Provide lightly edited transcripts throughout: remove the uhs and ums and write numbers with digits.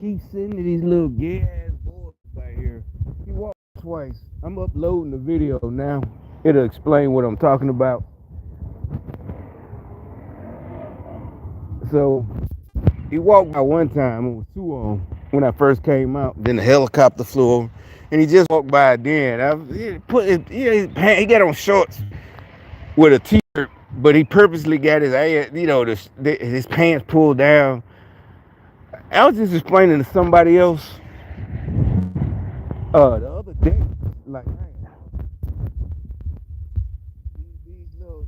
keep sending these little gay ass boys out here. He walked twice. I'm uploading the video now. It'll explain what I'm talking about. So he walked by one time. It was two of them when I first came out. Then the helicopter flew over, and he just walked by then. He got on shorts with a t-shirt, but he purposely got his ass, his pants pulled down. I was just explaining to somebody else the other day, like, man, these little,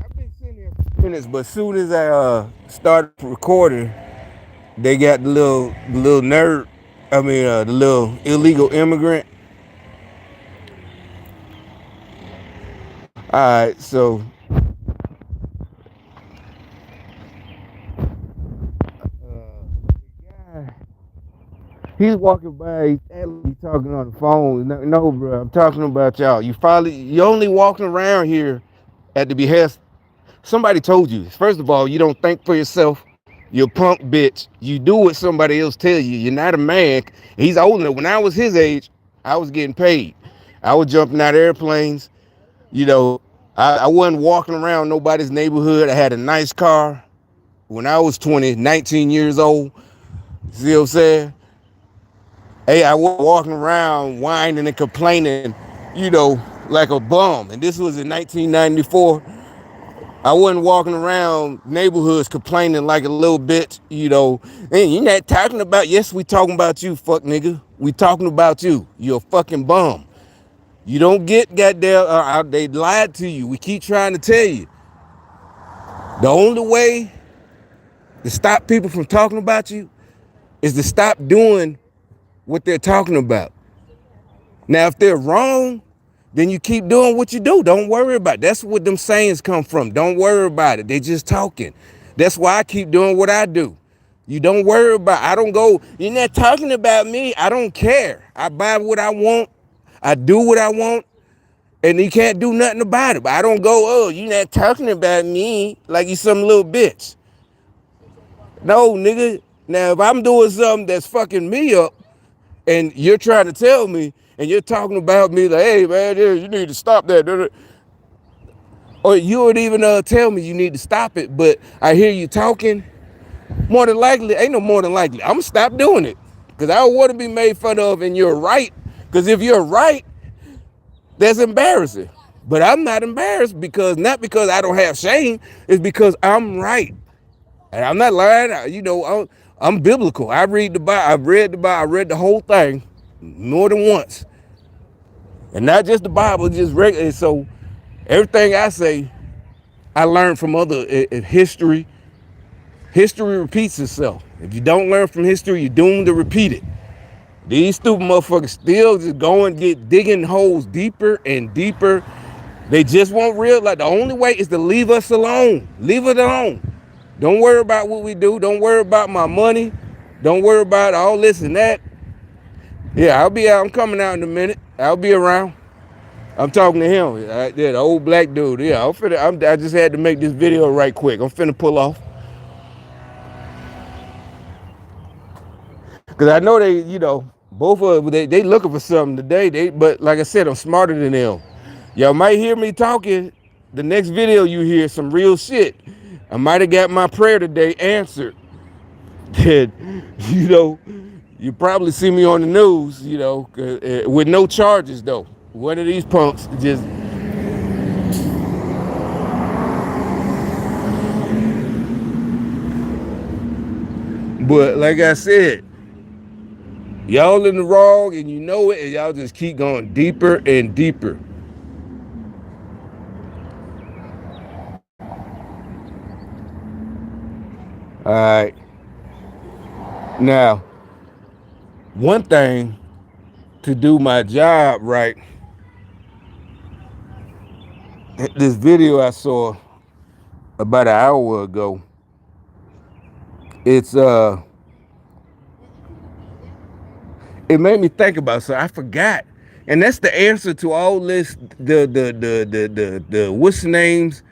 I've been sitting here for minutes, but as soon as I started recording, they got the little nerd, the little illegal immigrant. All right, so the guy, he's walking by, he's talking on the phone. No, bro, I'm talking about y'all. You only walking around here at the behest. Somebody told you. First of all, you don't think for yourself. You're a punk bitch. You do what somebody else tell you. You're not a man. He's older. When I was his age, I was getting paid. I was jumping out of airplanes. You know, I wasn't walking around nobody's neighborhood. I had a nice car. When I was 20, 19 years old, see what I'm saying? Hey, I was walking around whining and complaining, like a bum. And this was in 1994. I wasn't walking around neighborhoods complaining like a little bitch, And you're not talking about, yes, we talking about you, fuck nigga. We talking about you. You're a fucking bum. You don't get goddamn, they lied to you. We keep trying to tell you. The only way to stop people from talking about you is to stop doing what they're talking about. Now, if they're wrong, then you keep doing what you do. Don't worry about it. That's what them sayings come from. Don't worry about it. They just talking. That's why I keep doing what I do. You don't worry about it. I don't go, you're not talking about me. I don't care. I buy what I want. I do what I want. And you can't do nothing about it. But I don't go, oh, you're not talking about me like you some little bitch. No, nigga. Now, if I'm doing something that's fucking me up, and you're trying to tell me, and you're talking about me like, hey, man, you need to stop that. Or you would even tell me you need to stop it, but I hear you talking, more than likely, ain't no more than likely, I'm going to stop doing it. Because I don't want to be made fun of and you're right. Because if you're right, that's embarrassing. But I'm not embarrassed not because I don't have shame, it's because I'm right. And I'm not lying. I'm biblical. I read the Bible. I've read the Bible. I read the whole thing more than once. And not just the Bible, just regular. So everything I say, I learned from other history. History repeats itself. If you don't learn from history, you're doomed to repeat it. These stupid motherfuckers still just digging holes deeper and deeper. They just won't realize the only way is to leave us alone. Leave it alone. Don't worry about what we do. Don't worry about my money. Don't worry about all this and that. Yeah, I'll be out. I'm coming out in a minute. I'll be around. I'm talking to him. The old black dude. Yeah, I just had to make this video right quick. I'm finna pull off. Because I know they, both of them, they looking for something today. But like I said, I'm smarter than them. Y'all might hear me talking. The next video you hear some real shit. I might have got my prayer today answered. That, you probably see me on the news, with no charges though. One of these punks just. But like I said, y'all in the wrong and you know it, and y'all just keep going deeper and deeper. All right. Now, one thing to do my job right, this video I saw about an hour ago, it made me think about, so I forgot. And that's the answer to all this, the what's the names,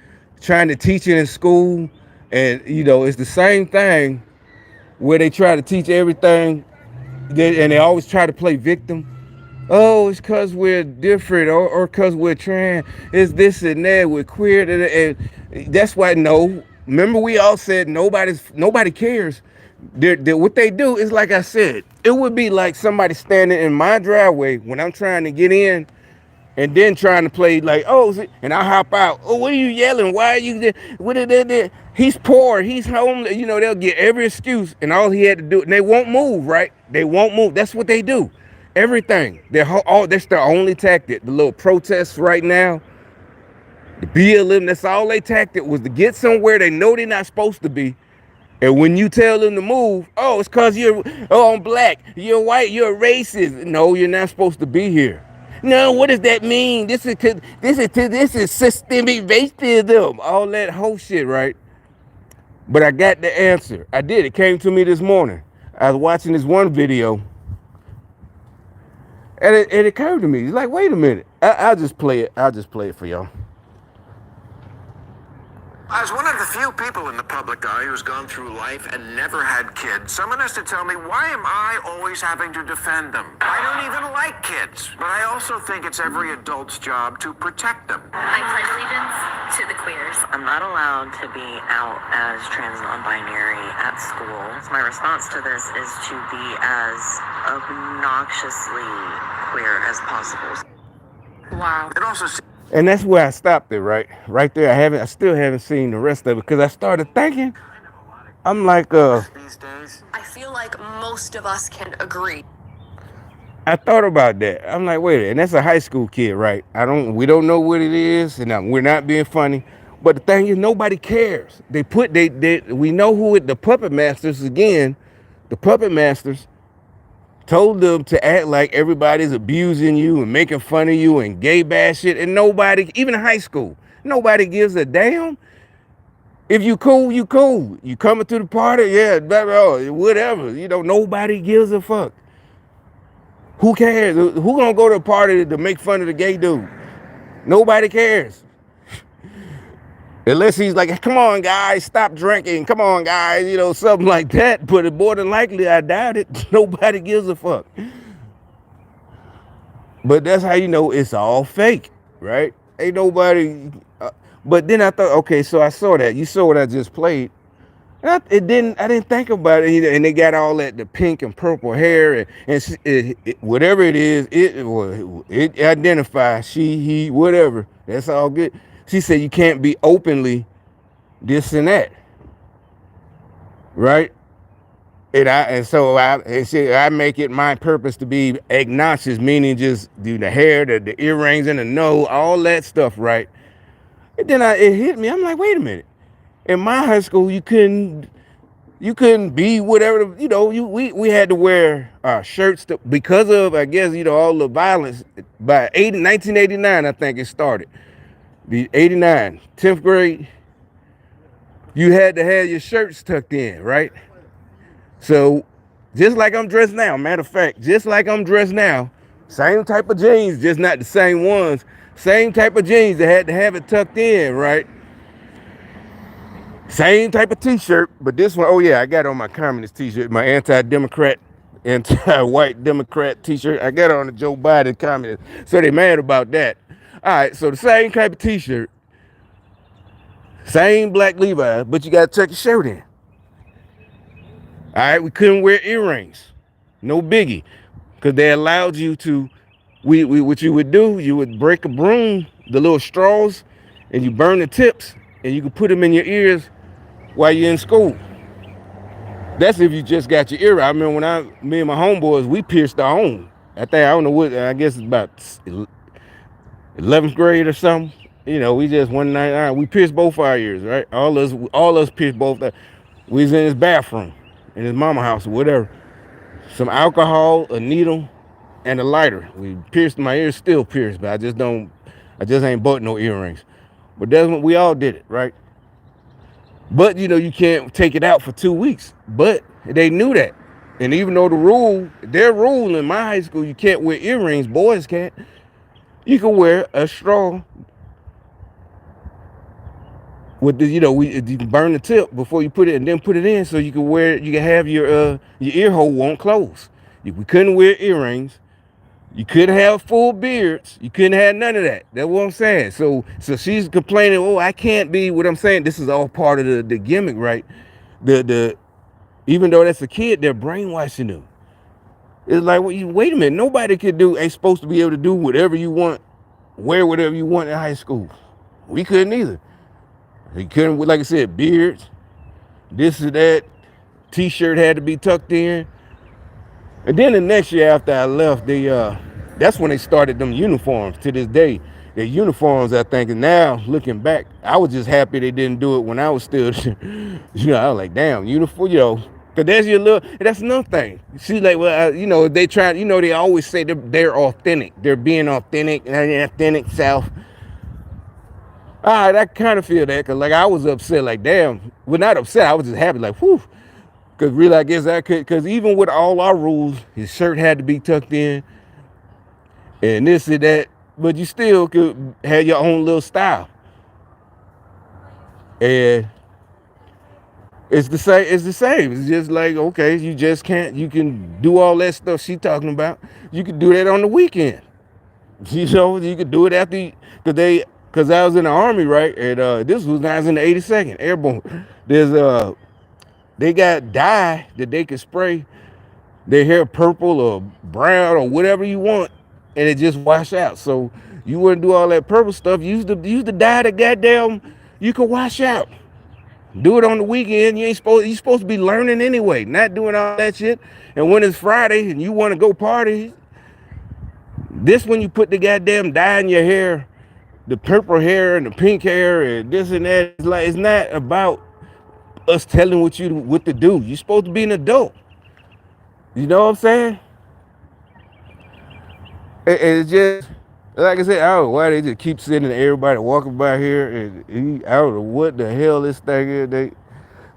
trying to teach it in school. And, it's the same thing where they try to teach everything, and they always try to play victim. Oh, it's because we're different, or because we're trans. It's this and that. We're queer, and that's why. No, remember we all said nobody cares. What they do is, like I said, it would be like somebody standing in my driveway when I'm trying to get in, and then trying to play like, oh, and I hop out. Oh, what are you yelling? Why are you? What are they? He's poor. He's homeless. You know, they'll get every excuse, and all he had to do, and they won't move, right? They won't move. That's what they do. Everything. That's their only tactic. The little protests right now, the BLM. That's all they tactic was to get somewhere they know they're not supposed to be. And when you tell them to move, oh, it's because I'm black, you're white, you're racist. No, you're not supposed to be here. No, what does that mean? This is systemic racism. All that whole shit, right? But I got the answer. I did. It came to me this morning. I was watching this one video, and it occurred to me. It's like, wait a minute. I'll just play it. I'll just play it for y'all. As one of the few people in the public eye who's gone through life and never had kids, someone has to tell me, why am I always having to defend them? I don't even like kids, but I also think it's every adult's job to protect them. I pledge allegiance to the queers. I'm not allowed to be out as trans non-binary at school. So my response to this is to be as obnoxiously queer as possible. Wow. It also And that's where I stopped it, right there. I still haven't seen the rest of it, because I started thinking, I'm like, these days, I feel like most of us can agree. I thought about that. I'm like, wait, and that's a high school kid, right? We don't know what it is, and we're not being funny. But the thing is, nobody cares. We know who the puppet masters again. The puppet masters told them to act like everybody's abusing you and making fun of you and gay bash it, and nobody, even in high school, nobody gives a damn. If you cool, you cool. You coming to the party, yeah, blah, blah, whatever. You know, nobody gives a fuck. Who cares? Who gonna go to a party to make fun of the gay dude? Nobody cares. Unless he's like, come on, guys, stop drinking. Come on, guys, you know, something like that. But more than likely, I doubt it. Nobody gives a fuck. But that's how you know it's all fake, right? Ain't nobody. But then I thought, okay, so I saw that. You saw what I just played. I didn't think about it either. And they got all that, the pink and purple hair, and whatever it is, it identifies she, he, whatever. That's all good. She said you can't be openly this and that, right? And so I make it my purpose to be agnostic, meaning just do the hair, the earrings, and the nose, all that stuff, right? And then it hit me. I'm like, wait a minute. In my high school, you couldn't be whatever, you know. We had to wear shirts because of, I guess, you know, all the violence. By 1989, I think it started. The 89, 10th grade, you had to have your shirts tucked in, right? So just like I'm dressed now, matter of fact, just like I'm dressed now, same type of jeans, just not the same ones, same type of jeans that had to have it tucked in, right? Same type of t-shirt, but this one, oh yeah, I got on my communist t-shirt, my anti-Democrat, anti-white Democrat t-shirt. I got on the Joe Biden communist, so they mad about that. All right, so the same type of t-shirt, same black Levi's, but you got to tuck your shirt in. All right, we couldn't wear earrings, no biggie, because they allowed you to. What you would do, you would break a broom, the little straws, and you burn the tips, and you could put them in your ears while you're in school. That's if you just got your ear. I remember when me and my homeboys, we pierced our own. I don't know what, I guess it's about 11th grade or something. You know, we just one night, we pierced both our ears, right? All us pierced both. We was in his bathroom, in his mama house or whatever. Some alcohol, a needle, and a lighter. We pierced my ears, still pierced, but I just ain't bought no earrings. But that's when we all did it, right? But you know, you can't take it out for 2 weeks. But they knew that. And even though their rule in my high school, you can't wear earrings, boys can't. You can wear a straw with the, you can burn the tip before you put it and then put it in so you can wear it. You can have your ear hole won't close. We couldn't wear earrings. You couldn't have full beards. You couldn't have none of that. That's what I'm saying. So she's complaining, oh, I can't be. What I'm saying, this is all part of the gimmick, right? The Even though that's a kid, they're brainwashing them. It's like, well, wait a minute. Nobody ain't supposed to be able to do whatever you want, wear whatever you want in high school. We couldn't either. You couldn't, like I said, beards, this or that. T-shirt had to be tucked in. And then the next year after I left, that's when they started them uniforms. To this day, the uniforms, I think, and now looking back, I was just happy they didn't do it when I was still, I was like, damn, uniform, because that's another thing. See, like, well, they try, they always say they're authentic. They're being authentic, and authentic South. All right, I kind of feel that, because, like, I was upset, like, damn. Well, not upset, I was just happy, like, whew. Because really, I guess I could, because even with all our rules, his shirt had to be tucked in, and this and that, but you still could have your own little style. And it's the same. It's just like, okay, you just can't, you can do all that stuff she talking about. You could do that on the weekend. You could do it after, because I was in the Army, right? And this was when I was in the 82nd Airborne. They got dye that they could spray their hair purple or brown or whatever you want, and it just wash out. So you wouldn't do all that purple stuff. Use the dye that goddamn you can wash out. Do it on the weekend. You're supposed to be learning anyway, not doing all that shit. And when it's Friday and you want to go party, this when you put the goddamn dye in your hair, the purple hair and the pink hair and this and that. It's not about us telling what to do. You're supposed to be an adult. You know what I'm saying? And it's just, like I said, I don't know why they just keep sending everybody walking by here, and I don't know what the hell this thing is.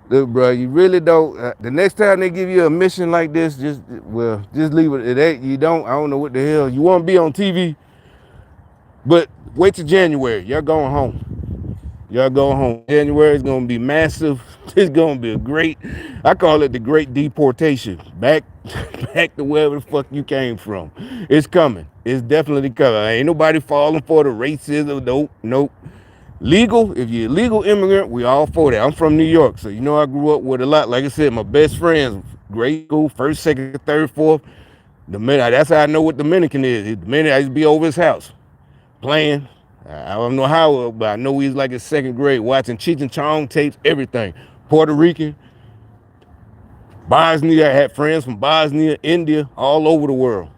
Look, bro, you really don't. The next time they give you a mission like this, just leave it at that. I don't know what the hell. You want to be on TV, but wait till January. Y'all going home. January is going to be massive. It's going to be I call it the great deportation. Back to wherever the fuck you came from. It's coming. It's definitely coming. Ain't nobody falling for the racism. Nope. Legal, if you're a legal immigrant, we all for that. I'm from New York, so I grew up with a lot. Like I said, my best friends, grade school, first, second, third, fourth. That's how I know what Dominican is. Dominican, I used to be over his house playing. I don't know how, but I know he was like in second grade watching Cheech and Chong tapes, everything. Puerto Rican, Bosnia. I had friends from Bosnia, India, all over the world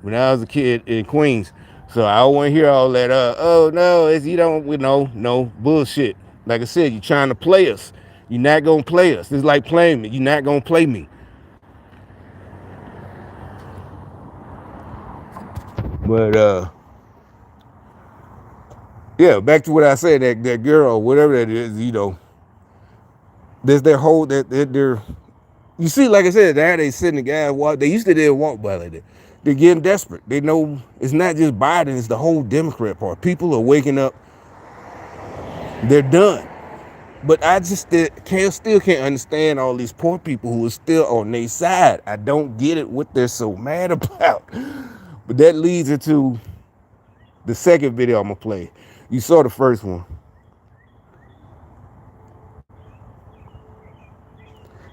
when I was a kid in Queens. So I don't want to hear all that, oh no, no, bullshit. Like I said, you're trying to play us. You're not going to play us. It's like playing me. You're not going to play me. But, yeah, back to what I said, that girl, whatever that is, there's their whole, they're, you see, like I said, now they sitting the guy walk. They used to didn't walk by like that. They're getting desperate. They know it's not just Biden, it's the whole Democrat part. People are waking up. They're done. But I just still can't understand all these poor people who are still on their side. I don't get it, what they're so mad about. But that leads into the second video I'm going to play. You saw the first one.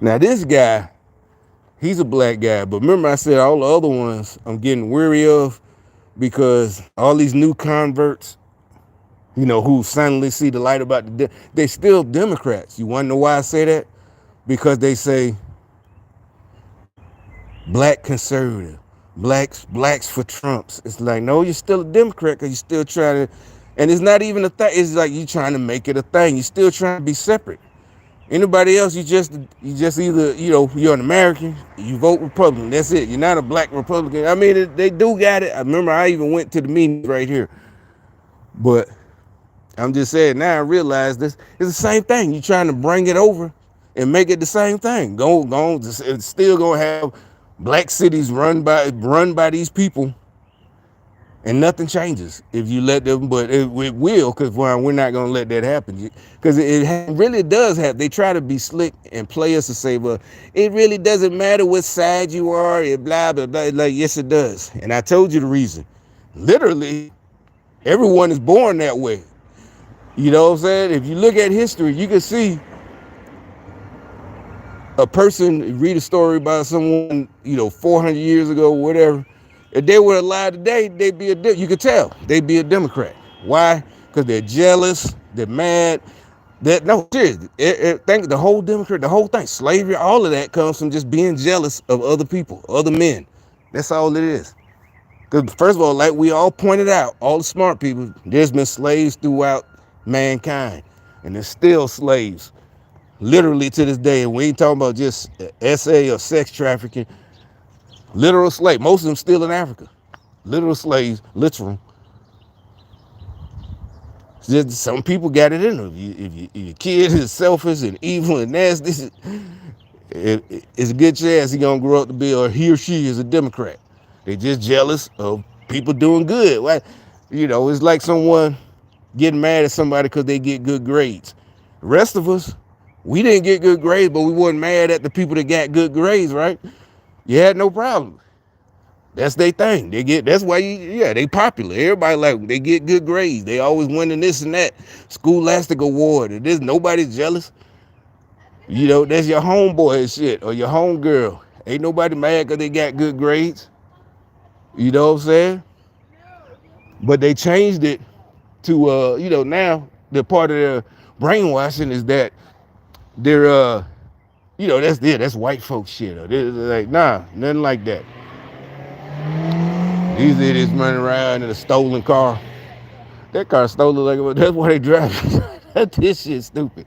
Now this guy, he's a black guy, but remember I said all the other ones I'm getting weary of because all these new converts, who suddenly see the light about they still Democrats. You want to know why I say that? Because they say black conservative, blacks for Trumps. It's like, no, you're still a Democrat because you're still trying to, and it's not even a thing. It's like you trying to make it a thing. You're still trying to be separate. Anybody else, you just either, you're an American, you vote Republican. That's it. You're not a black Republican. I mean, they do got it. I remember I even went to the meetings right here. But I'm just saying now I realize this is the same thing. You're trying to bring it over and make it the same thing. It's still gonna have black cities run by these people. and nothing changes if you let them. But it will, because we're not gonna let that happen. Because really does have. They try to be slick and play us to say, well, it really doesn't matter what side you are. It blah blah blah. Like yes, it does. And I told you the reason. Literally, everyone is born that way. You know what I'm saying? If you look at history, you can see a person read a story about someone, 400 years ago, whatever. If they were alive today, they'd be you could tell they'd be a Democrat. Why? Because they're jealous, they're mad. That no, seriously, think the whole Democrat, the whole thing, slavery, all of that comes from just being jealous of other people, other men. That's all it is. Because first of all, like we all pointed out, all the smart people, there's been slaves throughout mankind, and there's still slaves literally to this day. And we ain't talking about just SA or sex trafficking. Literal slave. Most of them still in Africa. Literal slaves, literal. Just some people got it in them. If your kid is selfish and evil and nasty, it's a good chance he gonna grow up to be, or he or she is a Democrat. They just jealous of people doing good. Why? It's like someone getting mad at somebody because they get good grades. The rest of us, we didn't get good grades, but we wasn't mad at the people that got good grades, right? You had no problem. That's their thing. That's why they popular. Everybody like they get good grades. They always winning this and that. Scholastic award. And this nobody's jealous. That's your homeboy and shit or your homegirl. Ain't nobody mad because they got good grades. You know what I'm saying? But they changed it to now the part of their brainwashing is that they're that's white folks shit. Or like, nah, nothing like that. These idiots running around in a stolen car. That car stolen like that's why they drive. This shit stupid.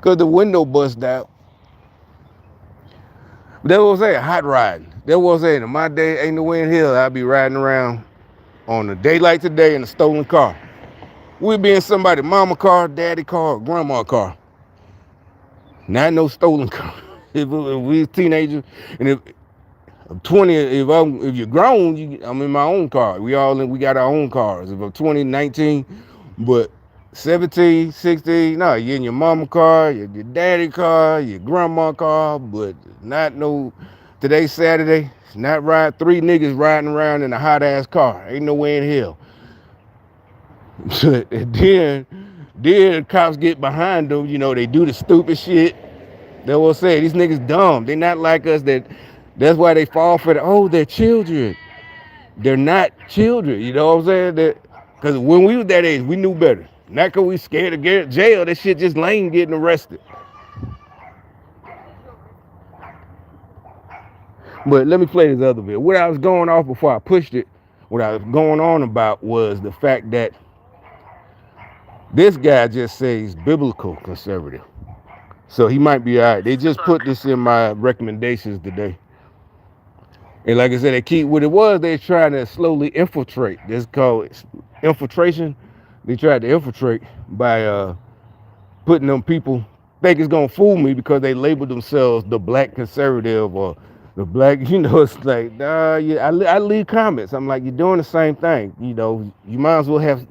Cause the window bust out. But that's what I'm saying, hot riding. That's what I'm saying. In my day, ain't no way in hell I'd be riding around on a day like today in a stolen car. We'd be in somebody's mama car, daddy car, or grandma car. Not no stolen car. If we teenagers, and if I'm 20, if you're grown, I'm in my own car. We got our own cars. If I'm 20, 19, but 17, 16, no, you're in your mama car, your daddy car, your grandma car, but not no, today's Saturday, it's not three niggas riding around in a hot ass car. Ain't no way in hell. And then cops get behind them, they do the stupid shit. They will say, these niggas dumb. They not like us. That's why they fall for they're children. They're not children. You know what I'm saying? Because when we was that age, we knew better. Not because we scared to get jail. That shit just lame getting arrested. But let me play this other bit. What I was going off before I pushed it, what I was going on about was the fact that this guy just says biblical conservative. So he might be all right. They just put this in my recommendations today. And like I said, they keep what it was. They're trying to slowly infiltrate. That's called infiltration. They tried to infiltrate by putting them people think it's gonna fool me because they labeled themselves the black conservative or the black. It's like yeah. I leave comments. I'm like, you're doing the same thing. You might as well have.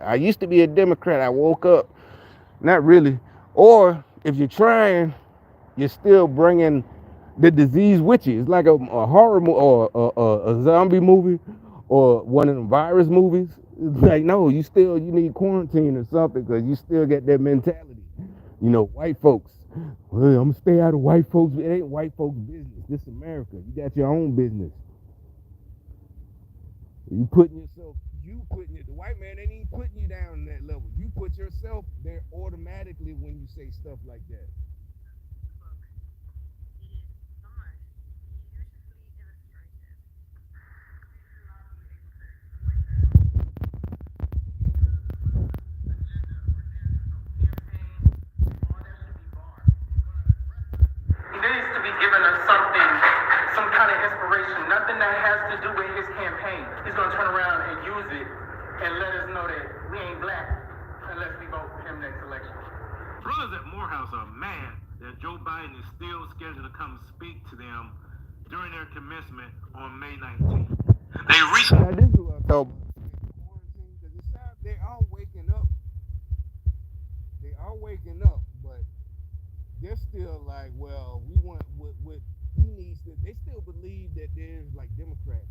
I used to be a Democrat. I woke up, not really. Or if you're trying, you're still bringing the disease with you. It's like a horror movie or a zombie movie or one of them virus movies. It's like, no, you need quarantine or something because you still get that mentality. White folks. Well, I'm gonna stay out of white folks. It ain't white folks' business. This is America. You got your own business. You putting the white man ain't even putting you down on that level. You put yourself there automatically when you say stuff like that. He needs to be giving us something, some kind of inspiration, nothing that has to do with his campaign. He's going to turn around and use it and let us know that we ain't black unless we vote for him next election. Brothers at Morehouse are mad that Joe Biden is still scheduled to come speak to them during their commencement on May 19th. They recently... Now, this is what I thought. are waking up, but they're still like, well, we want what he needs to. They still believe that there's like Democrats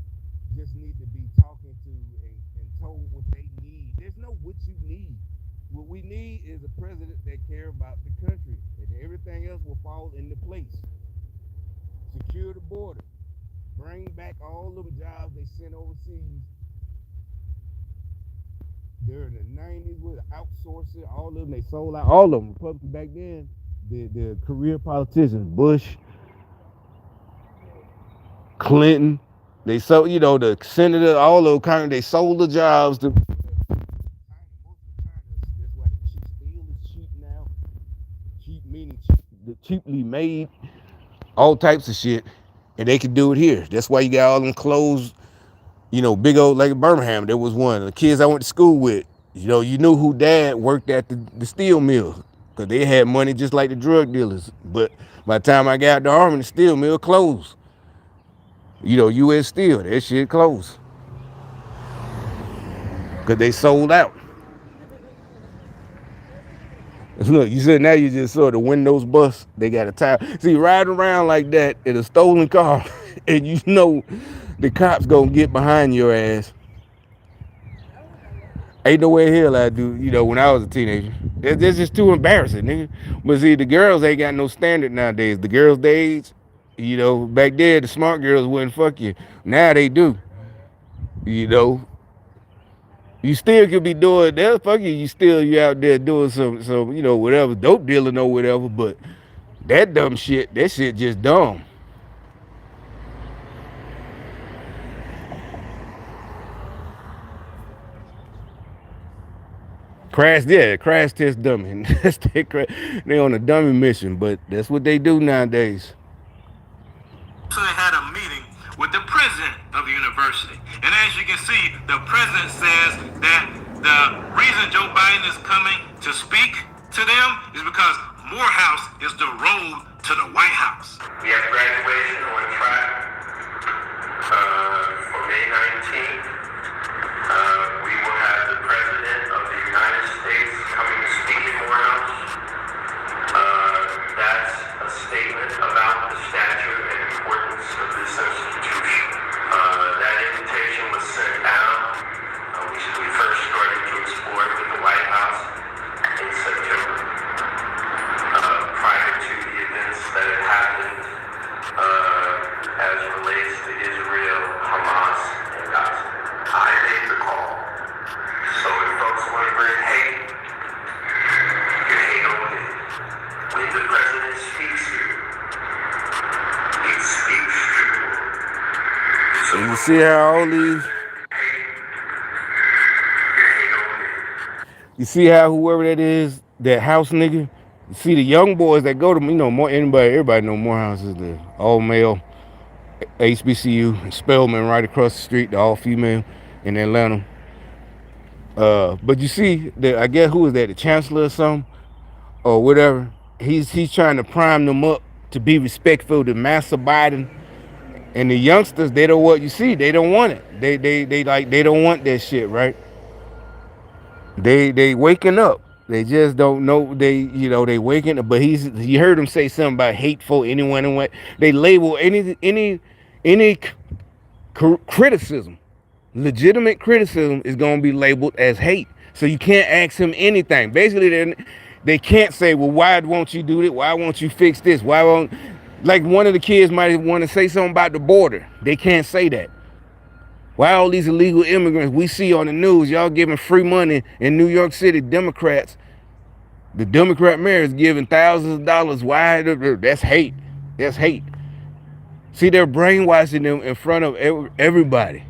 just need to be talking to and told what they need. There's no what you need. What we need is a president that care about the country, and everything else will fall into place. Secure the border, bring back all them jobs they sent overseas during the 90s with outsourcing. All of them they sold out. All of them Republicans back then. The career politicians, Bush, Clinton, they sold, the senator, all those kind of, they sold the jobs to. That's why the cheap steel is cheap now. Cheap meaning cheaply made, all types of shit, and they can do it here. That's why you got all them clothes. Big old like Birmingham. There was one of the kids I went to school with. You knew who dad worked at the steel mill because they had money just like the drug dealers. But by the time I got out the army, the steel mill closed. U.S. Steel, that shit closed because they sold out. Look, you said now you just saw the windows bust. They got a tire. See, riding around like that in a stolen car, and the cops gonna get behind your ass. Ain't no way in hell I do, when I was a teenager. That's just too embarrassing, nigga. But see, the girls ain't got no standard nowadays. The girls their age, back then the smart girls wouldn't fuck you. Now they do. You know. You still could be doing that, fuck you. You out there doing some, whatever, dope dealing or whatever. But that dumb shit, that shit just dumb. Crash test dummy. They on a dummy mission, but that's what they do nowadays. So they had a meeting with the president of the university. And as you can see, the president says that the reason Joe Biden is coming to speak to them is because Morehouse is the road to the White House. We have graduation on track for May 19th. We will have the President of the United States coming to speak at Morehouse. That's a statement about the stature and importance of this institution. That invitation was sent out. We first started to explore it with the White House in September. Prior to the events that had happened as relates to Israel, Hamas, and Gaza. I made the call. So if folks want to bring hate, you hate on me. When the president speaks here, he speaks true. So you see how all these. You see how whoever that is, that house nigga, you see the young boys that go to, everybody know Morehouse is the all male HBCU, Spelman right across the street, the all female in Atlanta. But you see, I guess who is that, the chancellor or something, or whatever. He's trying to prime them up to be respectful to Master Biden, and the youngsters, they don't want. You see, they don't want it. They don't want that shit, right? They waking up. They just don't know. They waking up. But you heard him say something about hateful anyone and what they label any criticism, legitimate criticism is gonna be labeled as hate. So you can't ask him anything. Basically, they can't say, well, why won't you do this? Why won't you fix this? Why won't, like one of the kids might want to say something about the border. They can't say that. Why all these illegal immigrants we see on the news, y'all giving free money in New York City, Democrats, the Democrat mayor is giving thousands of dollars. Why? That's hate. That's hate. See, they're brainwashing them in front of everybody.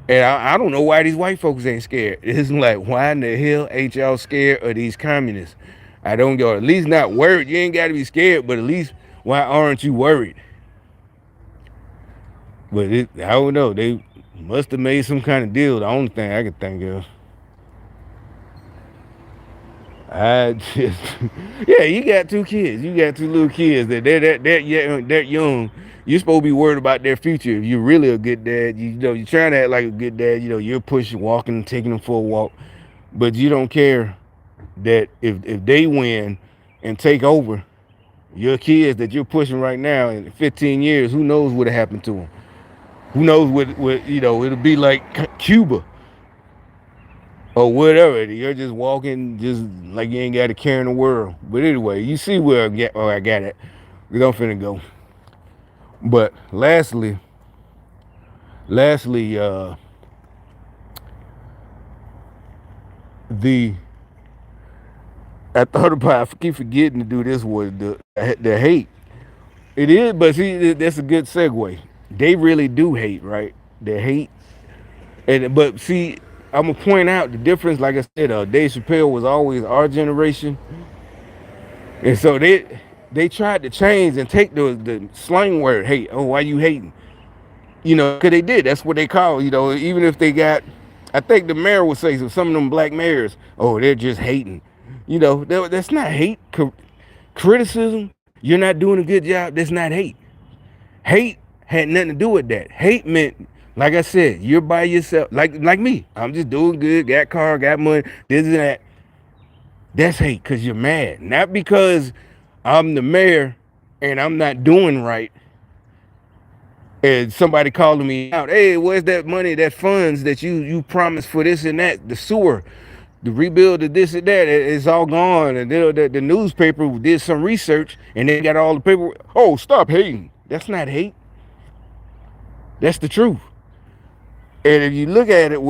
And I don't know why these white folks ain't scared. It's like, why in the hell ain't y'all scared of these communists? I don't go, at least not worried. You ain't got to be scared, but at least why aren't you worried? But I don't know. They must have made some kind of deal. The only thing I can think of. I just, yeah, you got two kids. You got two little kids they're young. You're supposed to be worried about their future. If you're really a good dad, you're trying to act like a good dad. You're pushing, walking, taking them for a walk, but you don't care that if they win and take over, your kids that you're pushing right now in 15 years, who knows what happened to them? Who knows what it'll be like Cuba or whatever. You're just walking just like you ain't got a care in the world. But anyway, you see where I got it. We don't finna go. But lastly, the I thought about. I keep forgetting to do this with the hate. It is, but see, that's a good segue. They really do hate, right? They hate, and but see, I'm gonna point out the difference. Like I said, Dave Chappelle was always our generation, and so they tried to change and take the slang word hate. Oh, why you hating? Because they did. That's what they call. Even if they got, I think the mayor would say so. Some of them black mayors, oh, they're just hating. That's not hate. Criticism. You're not doing a good job. That's not hate. Hate had nothing to do with that. Hate meant, like I said, you're by yourself. Like me. I'm just doing good. Got car. Got money. This and that. That's hate because you're mad. Not because I'm the mayor and I'm not doing right. And somebody calling me out, hey, where's that money, that funds that you promised for this and that, the sewer, the rebuild of this and that, it's all gone. And the newspaper did some research and they got all the paper. Oh, stop hating. That's not hate. That's the truth. And if you look at it,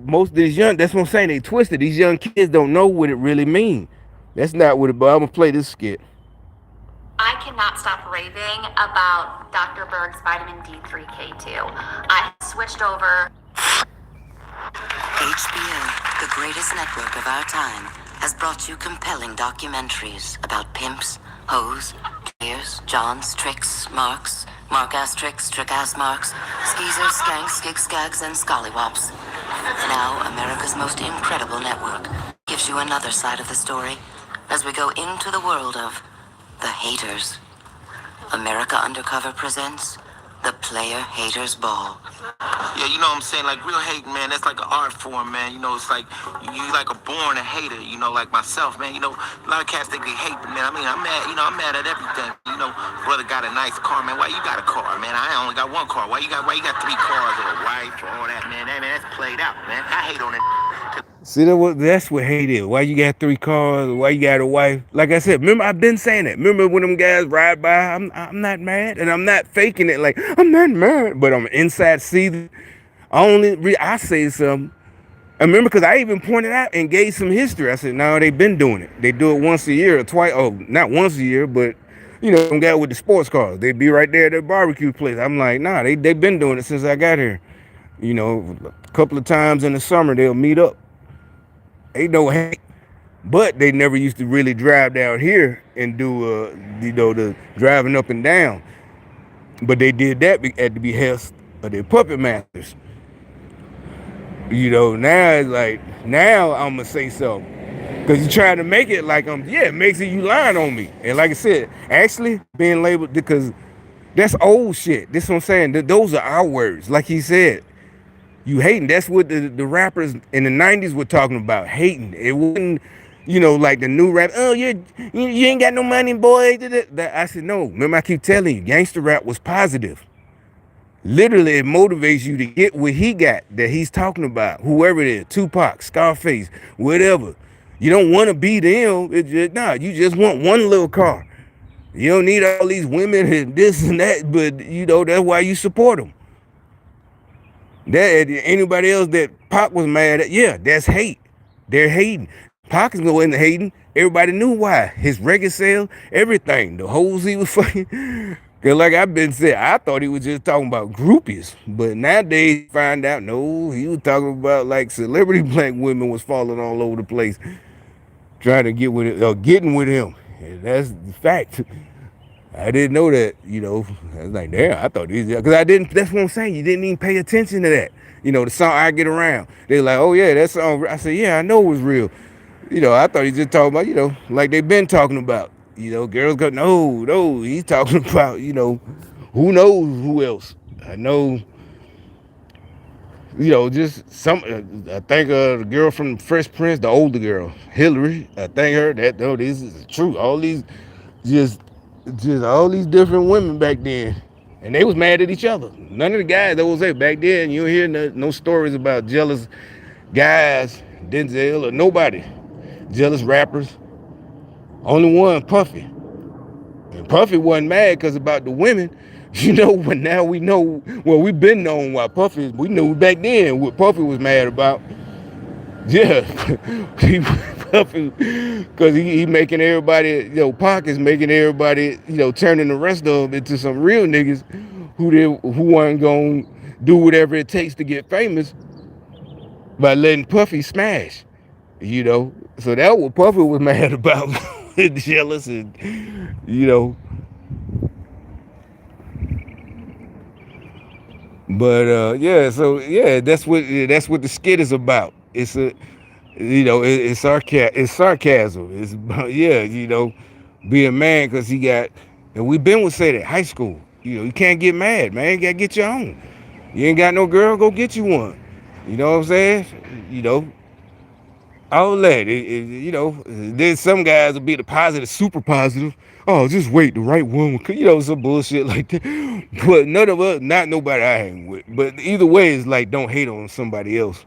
most of these young, that's what I'm saying, they twisted. These young kids don't know what it really means. That's not what it, but I'm gonna play this skit. I cannot stop raving about Dr. Berg's vitamin D3K2. I switched over. HBO, the greatest network of our time, has brought you compelling documentaries about pimps, hoes, players, johns, tricks, marks, mark-ass tricks, trick-ass marks, skeezers, skanks, skig-skags, and scallywops. Now, America's most incredible network gives you another side of the story as we go into the world of the haters. America Undercover presents The Player Haters Ball. Yeah, you know what I'm saying? Like real hate, man, that's like an art form, man. It's like you like a born a hater, like myself, man. A lot of cats think they hate, but man, I mean, I'm mad, I'm mad at everything. Brother got a nice car, man. Why you got a car, man? I only got one car. Why you got 3 cars or a wife or all that, man? That's played out, man. I hate on it. See, that's what hate is. Why you got 3 cars? Why you got a wife? Like I said, remember, I've been saying that. Remember when them guys ride by? I'm not mad, and I'm not faking it. Like I'm not mad, but I'm inside seething. I say something. I remember because I even pointed out and gave some history. I said, no, they've been doing it. They do it once a year or twice. Oh, not once a year, but them guys with the sports cars. They be right there at the barbecue place. I'm like, nah, they've been doing it since I got here. A couple of times in the summer they'll meet up. They don't hate, but they never used to really drive down here and do the driving up and down. But they did that at the behest of their puppet masters. Now it's like, now I'm gonna say something because you're trying to make it like it makes it you lying on me. And like I said, actually being labeled, because that's old shit. This is what I'm saying. Those are our words. Like he said, you hating. That's what the rappers in the 90s were talking about, hating. It wasn't, like the new rap. Oh, you ain't got no money, boy. I said, no. Remember, I keep telling you, gangster rap was positive. Literally, it motivates you to get what he got that he's talking about. Whoever it is, Tupac, Scarface, whatever. You don't want to be them. You just want one little car. You don't need all these women and this and that, but that's why you support them. That anybody else that Pac was mad at, yeah, that's hate. They're hating. Pac is going into hating. Everybody knew why. His record sales, everything. The hoes he was fucking. Cause like I've been saying, I thought he was just talking about groupies. But nowadays you find out, no, he was talking about like celebrity black women was falling all over the place. Trying to get with it, or getting with him. And that's the fact. I didn't know that, I was like, damn, I thought these, because I didn't, that's what I'm saying. You didn't even pay attention to that. The song I Get Around. They're like, oh yeah, that song. I said, yeah, I know it was real. I thought he just talking about, like they've been talking about, girls go, no, he's talking about, who knows who else. I know Just some. I think the girl from Fresh Prince, the older girl, Hillary. I think her. That no, this is true. All these, just, just all these different women back then, and they was mad at each other. None of the guys that was there back then. You don't hear no stories about jealous guys, Denzel or nobody. Jealous rappers. Only one, Puffy. And Puffy wasn't mad because about the women. But now we know, well, we've been knowing why Puffy, we knew back then what Puffy was mad about. Yeah, Puffy, because he making everybody, pockets, making everybody, turning the rest of them into some real niggas who weren't going to do whatever it takes to get famous by letting Puffy smash, So that's what Puffy was mad about, jealous and. But yeah, that's what the skit is about. It's it's sarcasm. It's being a man because he got, and we've been with say that high school. You can't get mad, man. You gotta get your own. You ain't got no girl, go get you one. You know what I'm saying? All that. Then some guys will be the positive, super positive. Oh, just wait, the right one. Some bullshit like that. But none of us, not nobody I hang with. But either way, it's like don't hate on somebody else.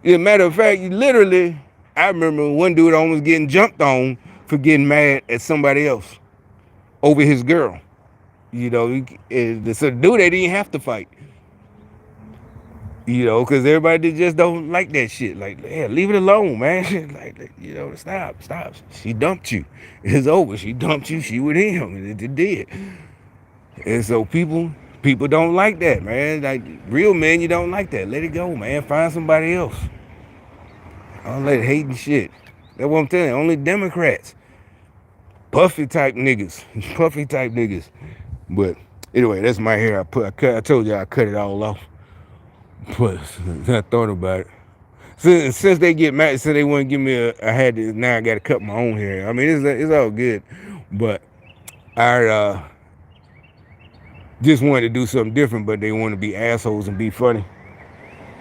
As a matter of fact, I remember one dude almost getting jumped on for getting mad at somebody else over his girl. So the dude they didn't have to fight. Because everybody just don't like that shit. Like, yeah, leave it alone, man. like, stop. She dumped you. It's over. She dumped you. She with him. And it did. And so people don't like that, man. Like, real men, you don't like that. Let it go, man. Find somebody else. Don't let hating shit. That's what I'm telling you. Only Democrats. Puffy type niggas. But anyway, that's my hair. I told you I cut it all off. But I thought about it. Since they get mad, since they wouldn't give me now I got to cut my own hair. I mean, it's all good. But I just wanted to do something different, but they want to be assholes and be funny.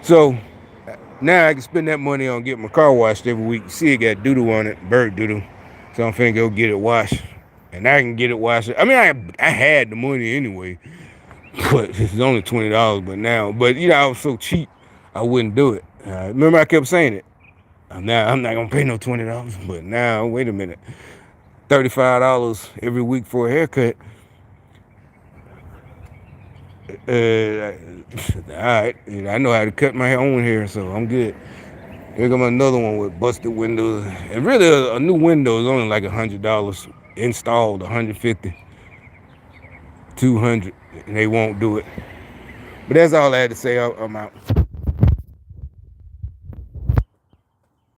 So now I can spend that money on getting my car washed every week. You see it got doo-doo on it, bird doo-doo. So I'm finna go get it washed. And I can get it washed. I mean, I had the money anyway. But it's only $20, but I was so cheap, I wouldn't do it. Remember I kept saying it. Now I'm not gonna pay no $20, but now wait a minute, $35 every week for a haircut. All right, I know how to cut my own hair, so I'm good. Here comes another one with busted windows, and really a new window is only like $100. Installed $150, $200, and they won't do it. But that's all I had to say. I'm out.